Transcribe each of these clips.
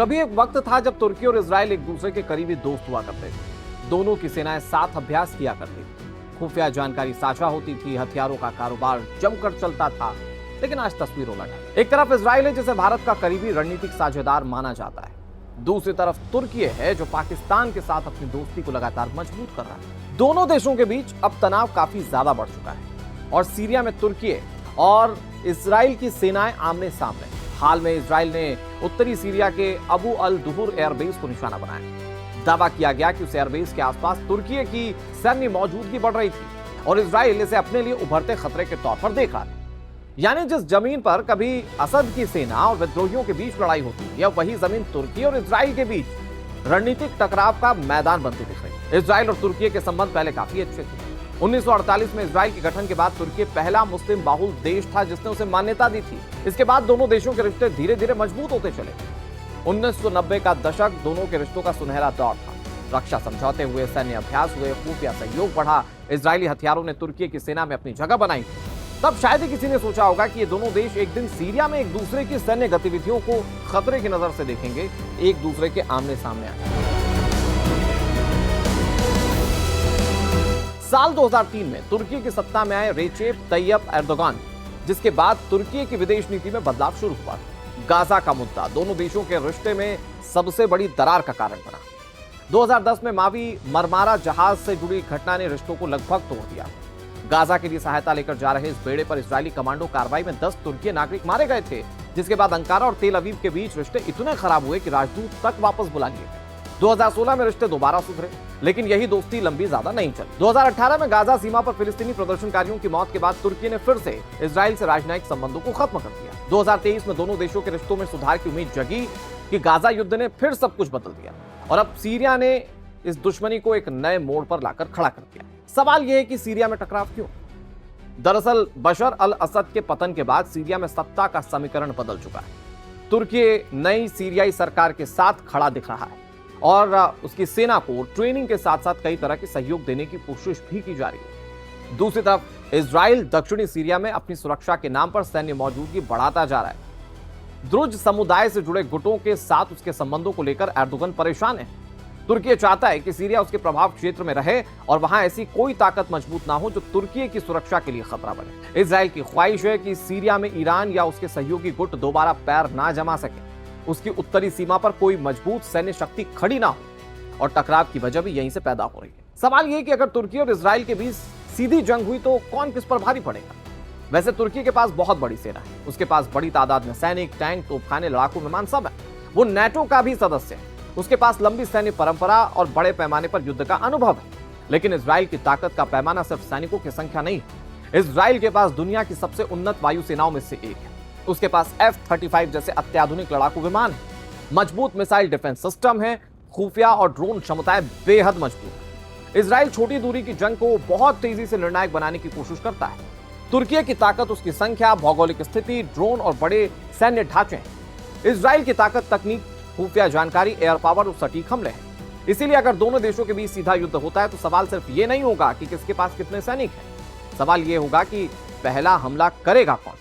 कभी एक वक्त था जब तुर्की और इजराइल एक दूसरे के करीबी दोस्त हुआ करते थे। दोनों की सेनाएं साथ अभ्यास किया करती थी, खुफिया जानकारी साझा होती थी, हथियारों का कारोबार जमकर चलता था। लेकिन आज तस्वीर उलट है। एक तरफ इजराइल है जिसे भारत का करीबी रणनीतिक साझेदार माना जाता है, दूसरी तरफ तुर्की है जो पाकिस्तान के साथ अपनी दोस्ती को लगातार मजबूत कर रहा है। दोनों देशों के बीच अब तनाव काफी ज्यादा बढ़ चुका है और सीरिया में तुर्की और इजराइल की सेनाएं आमने सामने। हाल में इजराइल ने उत्तरी सीरिया के अबू अल दुहर एयरबेस को निशाना बनाया। दावा किया गया कि उस एयरबेस के आसपास तुर्की की सैन्य मौजूदगी बढ़ रही थी और इजराइल इसे अपने लिए उभरते खतरे के तौर पर देख रहा है। यानी जिस जमीन पर कभी असद की सेना और विद्रोहियों के बीच लड़ाई होती है, वही जमीन तुर्की और इजराइल के बीच रणनीतिक टकराव का मैदान बनती दिख रही है। इजराइल और तुर्की के संबंध पहले काफी अच्छे थे। 1948 में इजराइल के गठन के बाद तुर्की पहला मुस्लिम बाहुल देश था जिसने उसे मान्यता दी थी। इसके बाद दोनों देशों के रिश्ते धीरे धीरे मजबूत होते चले। 1990 का दशक दोनों के रिश्तों का सुनहरा दौर था। रक्षा समझौते हुए, सैन्य अभ्यास हुए, खुफिया सहयोग बढ़ा, इजरायली हथियारों ने तुर्की की सेना में अपनी जगह बनाई। तब शायद ही किसी ने सोचा होगा कि ये दोनों देश एक दिन सीरिया में एक दूसरे की सैन्य गतिविधियों को खतरे की नजर से देखेंगे, एक दूसरे के आमने सामने आएंगे। साल 2003 में तुर्की की सत्ता में आए रेचेप तैयब एर्दोगान, जिसके बाद तुर्की की विदेश नीति में बदलाव शुरू हुआ। गाजा का मुद्दा दोनों देशों के रिश्ते में सबसे बड़ी दरार का कारण बना। 2010 में मावी मरमारा जहाज से जुड़ी घटना ने रिश्तों को लगभग तोड़ दिया। गाजा के लिए सहायता लेकर जा रहे इस बेड़े पर इजरायली कमांडो कार्रवाई में 10 तुर्की नागरिक मारे गए थे, जिसके बाद अंकारा और तेल अवीव के बीच रिश्ते इतने खराब हुए कि राजदूत तक वापस बुला लिए गए। 2016 में रिश्ते दोबारा सुधरे, लेकिन यही दोस्ती लंबी ज्यादा नहीं चली। 2018 में गाजा सीमा पर फिलिस्तीनी प्रदर्शनकारियों की मौत के बाद तुर्की ने फिर से इजराइल से राजनयिक संबंधों को खत्म कर दिया। 2023 में दोनों देशों के रिश्तों में सुधार की उम्मीद जगी कि गाजा युद्ध ने फिर सब कुछ बदल दिया और अब सीरिया ने इस दुश्मनी को एक नए मोड़ पर लाकर खड़ा कर दिया। सवाल यह है कि सीरिया में टकराव क्यों? दरअसल बशर अल असद के पतन के बाद सीरिया में सत्ता का समीकरण बदल चुका है। तुर्की नई सीरियाई सरकार के साथ खड़ा दिख रहा है और उसकी सेना को ट्रेनिंग के साथ साथ कई तरह के सहयोग देने की कोशिश भी की जा रही है। दूसरी तरफ इजराइल दक्षिणी सीरिया में अपनी सुरक्षा के नाम पर सैन्य मौजूदगी बढ़ाता जा रहा है। द्रुज समुदाय से जुड़े गुटों के साथ उसके संबंधों को लेकर एर्दोगन परेशान है। तुर्की चाहता है कि सीरिया उसके प्रभाव क्षेत्र में रहे और वहां ऐसी कोई ताकत मजबूत ना हो जो तुर्की की सुरक्षा के लिए खतरा बने। इजराइल की ख्वाहिश है कि सीरिया में ईरान या उसके सहयोगी गुट दोबारा पैर ना जमा सके, उसकी उत्तरी सीमा पर कोई मजबूत सैन्य शक्ति खड़ी ना हो और टकराव की वजह भी यहीं से पैदा हो रही है। सवाल यह कि अगर तुर्की और इजराइल के बीच सीधी जंग हुई तो कौन किस पर भारी पड़ेगा? वैसे तुर्की के पास बहुत बड़ी सेना है, उसके पास बड़ी तादाद में सैनिक, टैंक, तोपखाने, लड़ाकू विमान सब है। वो नेटो का भी सदस्य है, उसके पास लंबी सैन्य परंपरा और बड़े पैमाने पर युद्ध का अनुभव है। लेकिन इजराइल की ताकत का पैमाना सिर्फ सैनिकों की संख्या नहीं है। इजराइल के पास दुनिया की सबसे उन्नत वायुसेनाओं में से एक है। उसके पास F-35 जैसे अत्याधुनिक लड़ाकू विमान है, मजबूत मिसाइल डिफेंस सिस्टम है, खुफिया और ड्रोन क्षमताएं बेहद मजबूत है। इजराइल छोटी दूरी की जंग को बहुत तेजी से निर्णायक बनाने की कोशिश करता है। तुर्की की ताकत उसकी संख्या, भौगोलिक स्थिति, ड्रोन और बड़े सैन्य ढांचे हैं। इजराइल की ताकत तकनीक, खुफिया जानकारी, एयर पावर और सटीक हमले हैं। इसीलिए अगर दोनों देशों के बीच सीधा युद्ध होता है तो सवाल सिर्फ ये नहीं होगा कि किसके पास कितने सैनिक हैं। सवाल ये होगा कि पहला हमला करेगा कौन,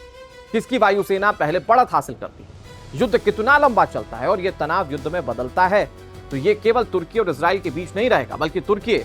किसकी वायुसेना पहले बढ़त हासिल करती है, युद्ध कितना लंबा चलता है और यह तनाव युद्ध में बदलता है तो यह केवल तुर्की और इजराइल के बीच नहीं रहेगा, बल्कि तुर्की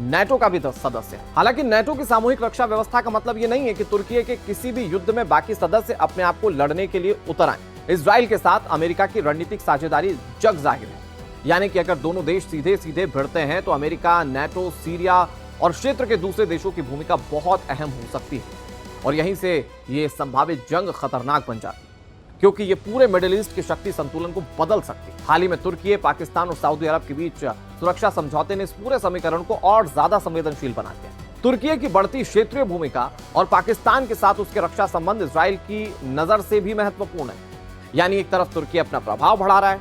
नेटो का भी सदस्य है। हालांकि नेटो की सामूहिक रक्षा व्यवस्था का मतलब यह नहीं है कि तुर्की के किसी भी युद्ध में बाकी सदस्य अपने आप को लड़ने के लिए उतर आए। इजराइल के साथ अमेरिका की रणनीतिक साझेदारी जग जाहिर है, यानी कि अगर दोनों देश सीधे सीधे भिड़ते हैं तो अमेरिका, नेटो, सीरिया और क्षेत्र के दूसरे देशों की भूमिका बहुत अहम हो सकती है और यहीं से ये संभावित जंग खतरनाक बन जाती है क्योंकि ये पूरे मिडिल ईस्ट के शक्ति संतुलन को बदल सकती है। हाल ही में तुर्की, पाकिस्तान और सऊदी अरब के बीच सुरक्षा समझौते ने इस पूरे समीकरण को और ज्यादा संवेदनशील बना दिया। तुर्की की बढ़ती क्षेत्रीय भूमिका और पाकिस्तान के साथ उसके रक्षा संबंध इजराइल की नजर से भी महत्वपूर्ण है। यानी एक तरफ तुर्की अपना प्रभाव बढ़ा रहा है,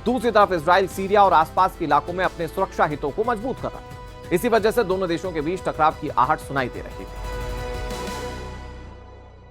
दूसरी तरफ इजराइल सीरिया और आसपास के इलाकों में अपने सुरक्षा हितों को मजबूत कर रहा है। इसी वजह से दोनों देशों के बीच टकराव की आहट सुनाई दे रही है।